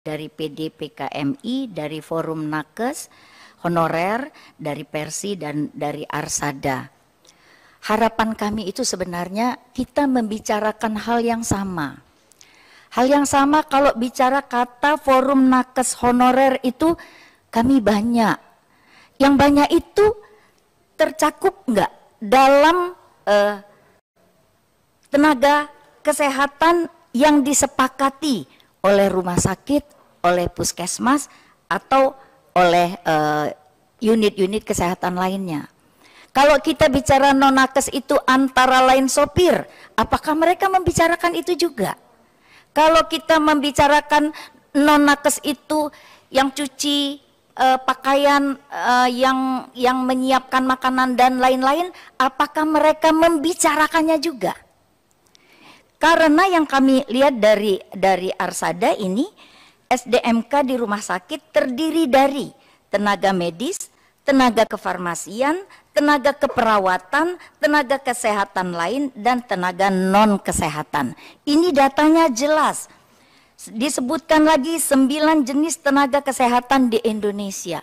dari PDPKMI, dari Forum Nakes, Honorer, dari Persi, dan dari Arsada. Harapan kami itu sebenarnya kita membicarakan hal yang sama. Hal yang sama kalau bicara kata Forum Nakes Honorer itu kami banyak. Yang banyak itu tercakup enggak dalam tenaga kesehatan yang disepakati oleh rumah sakit, oleh puskesmas, atau oleh unit-unit kesehatan lainnya. Kalau kita bicara non-nakes itu antara lain sopir, apakah mereka membicarakan itu juga? Kalau kita membicarakan non-nakes itu yang cuci pakaian, yang menyiapkan makanan dan lain-lain, apakah mereka membicarakannya juga? Karena yang kami lihat dari Arsada ini, SDMK di rumah sakit terdiri dari tenaga medis, tenaga kefarmasian, tenaga keperawatan, tenaga kesehatan lain, dan tenaga non-kesehatan. Ini datanya jelas. Disebutkan lagi 9 jenis tenaga kesehatan di Indonesia.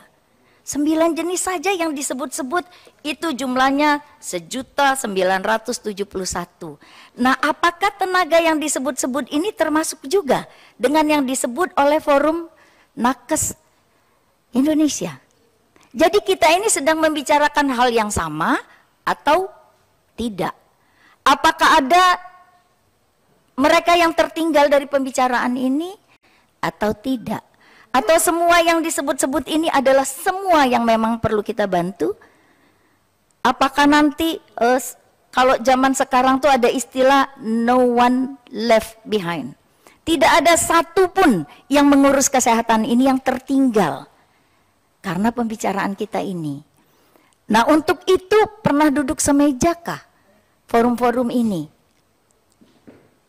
9 jenis saja yang disebut-sebut itu jumlahnya 1.971. Nah, apakah tenaga yang disebut-sebut ini termasuk juga dengan yang disebut oleh Forum Nakes Indonesia? Jadi kita ini sedang membicarakan hal yang sama atau tidak? Apakah ada mereka yang tertinggal dari pembicaraan ini atau tidak? Atau semua yang disebut-sebut ini adalah semua yang memang perlu kita bantu? Apakah nanti kalau zaman sekarang tuh ada istilah no one left behind. Tidak ada satu pun yang mengurus kesehatan ini yang tertinggal karena pembicaraan kita ini. Nah, untuk itu pernah duduk semejakah forum-forum ini?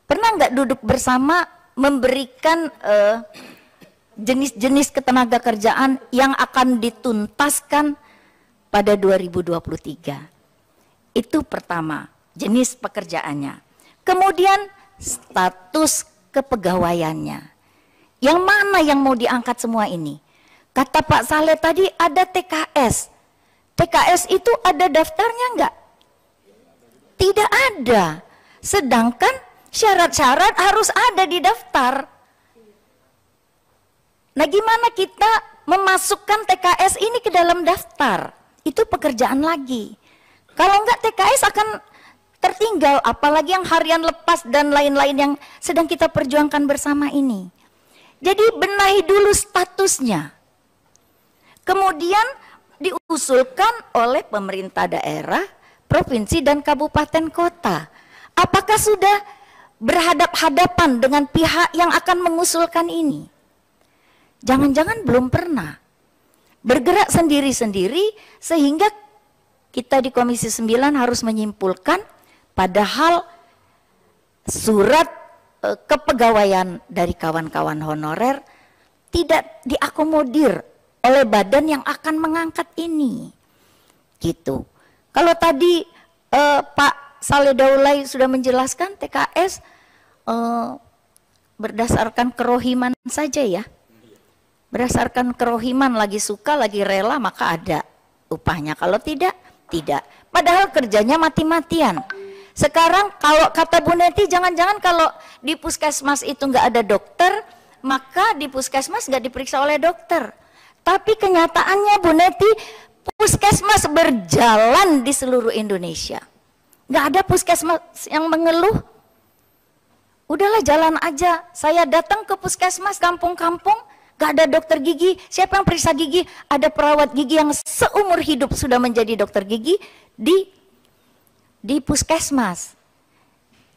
Pernah nggak duduk bersama memberikan jenis-jenis ketenaga kerjaan yang akan dituntaskan pada 2023? Itu pertama, jenis pekerjaannya. Kemudian status kepegawaiannya. Yang mana yang mau diangkat semua ini? Kata Pak Saleh tadi ada TKS. TKS itu ada daftarnya enggak? Tidak ada. Sedangkan syarat-syarat harus ada di daftar. Nah, gimana kita memasukkan TKS ini ke dalam daftar? Itu pekerjaan lagi. Kalau enggak TKS akan tertinggal, apalagi yang harian lepas dan lain-lain yang sedang kita perjuangkan bersama ini. Jadi benahi dulu statusnya. Kemudian diusulkan oleh pemerintah daerah, provinsi, dan kabupaten kota. Apakah sudah berhadap-hadapan dengan pihak yang akan mengusulkan ini? Jangan-jangan belum pernah. Bergerak sendiri-sendiri sehingga kita di Komisi 9 harus menyimpulkan padahal surat kepegawaian dari kawan-kawan honorer tidak diakomodir oleh badan yang akan mengangkat ini, gitu. Kalau tadi Pak Saleh Daulay sudah menjelaskan TKS berdasarkan kerohiman saja ya, berdasarkan kerohiman, lagi suka lagi rela maka ada upahnya, kalau tidak, tidak. Padahal kerjanya mati-matian. Sekarang kalau kata Bu Neti, jangan-jangan kalau di puskesmas itu nggak ada dokter, maka di puskesmas nggak diperiksa oleh dokter. Tapi kenyataannya Bu Neti, puskesmas berjalan di seluruh Indonesia. Nggak ada puskesmas yang mengeluh. Udahlah jalan aja. Saya datang ke puskesmas kampung-kampung, nggak ada dokter gigi. Siapa yang periksa gigi? Ada perawat gigi yang seumur hidup sudah menjadi dokter gigi di puskesmas.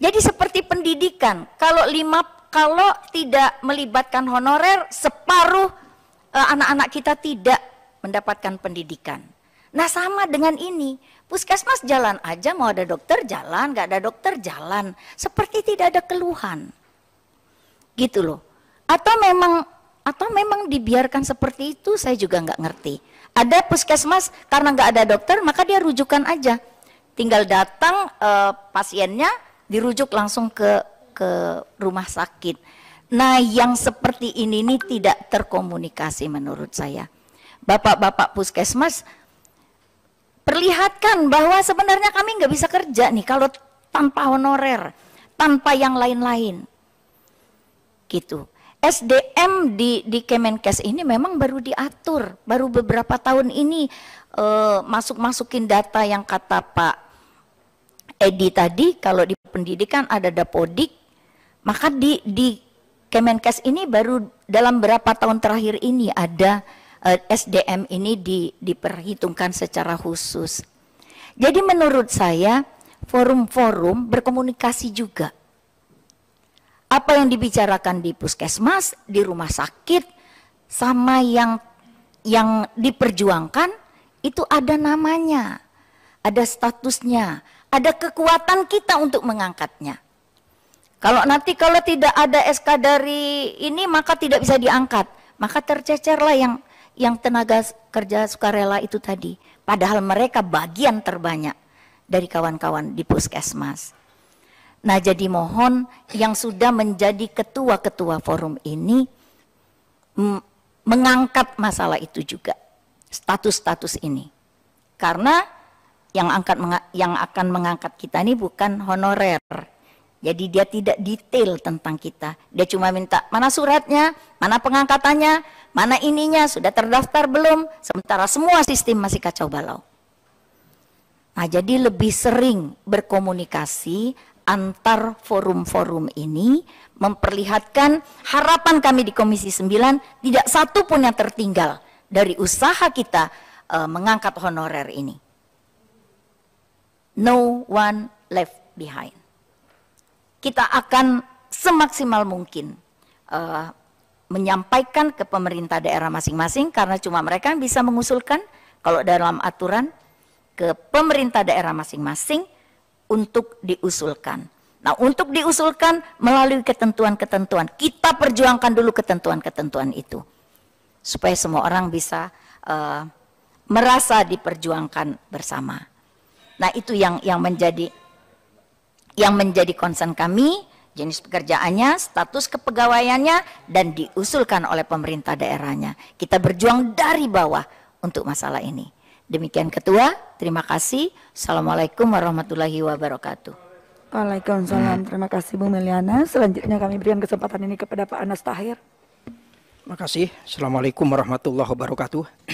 Jadi seperti pendidikan. Kalau tidak melibatkan honorer, separuh anak-anak kita tidak mendapatkan pendidikan. Nah, sama dengan ini, puskesmas jalan aja, mau ada dokter jalan, nggak ada dokter jalan, seperti tidak ada keluhan, gitu loh. Atau memang dibiarkan seperti itu, saya juga nggak ngerti. Ada puskesmas karena nggak ada dokter, maka dia rujukan aja, tinggal datang pasiennya dirujuk langsung ke rumah sakit. Nah, yang seperti ini nih tidak terkomunikasi menurut saya. Bapak-bapak puskesmas, perlihatkan bahwa sebenarnya kami nggak bisa kerja nih kalau tanpa honorer, tanpa yang lain-lain. Gitu. SDM di Kemenkes ini memang baru diatur, baru beberapa tahun ini masuk-masukin data yang kata Pak Edi tadi, kalau di pendidikan ada Dapodik, maka di Kemenkes ini baru dalam berapa tahun terakhir ini ada SDM ini diperhitungkan secara khusus. Jadi menurut saya forum-forum berkomunikasi juga. Apa yang dibicarakan di puskesmas, di rumah sakit, sama yang diperjuangkan itu ada namanya, ada statusnya, ada kekuatan kita untuk mengangkatnya. Kalau tidak ada SK dari ini maka tidak bisa diangkat, maka tercecerlah yang tenaga kerja sukarela itu tadi. Padahal mereka bagian terbanyak dari kawan-kawan di puskesmas. Nah, jadi mohon yang sudah menjadi ketua-ketua forum ini mengangkat masalah itu juga, status-status ini. Karena yang akan mengangkat kita ini bukan honorer. Jadi dia tidak detail tentang kita. Dia cuma minta mana suratnya, mana pengangkatannya, mana ininya, sudah terdaftar belum. Sementara semua sistem masih kacau balau. Nah, jadi lebih sering berkomunikasi antar forum-forum ini, memperlihatkan harapan kami di Komisi 9 tidak satu pun yang tertinggal dari usaha kita mengangkat honorer ini. No one left behind. Kita akan semaksimal mungkin menyampaikan ke pemerintah daerah masing-masing, karena cuma mereka yang bisa mengusulkan kalau dalam aturan ke pemerintah daerah masing-masing untuk diusulkan. Nah, untuk diusulkan melalui ketentuan-ketentuan, kita perjuangkan dulu ketentuan-ketentuan itu supaya semua orang bisa merasa diperjuangkan bersama. Nah, itu yang menjadi concern kami, jenis pekerjaannya, status kepegawaiannya, dan diusulkan oleh pemerintah daerahnya. Kita berjuang dari bawah untuk masalah ini. Demikian Ketua, terima kasih. Assalamualaikum warahmatullahi wabarakatuh. Waalaikumsalam, terima kasih Bu Meliana. Selanjutnya kami berikan kesempatan ini kepada Pak Anas Tahir. Terima kasih. Assalamualaikum warahmatullahi wabarakatuh.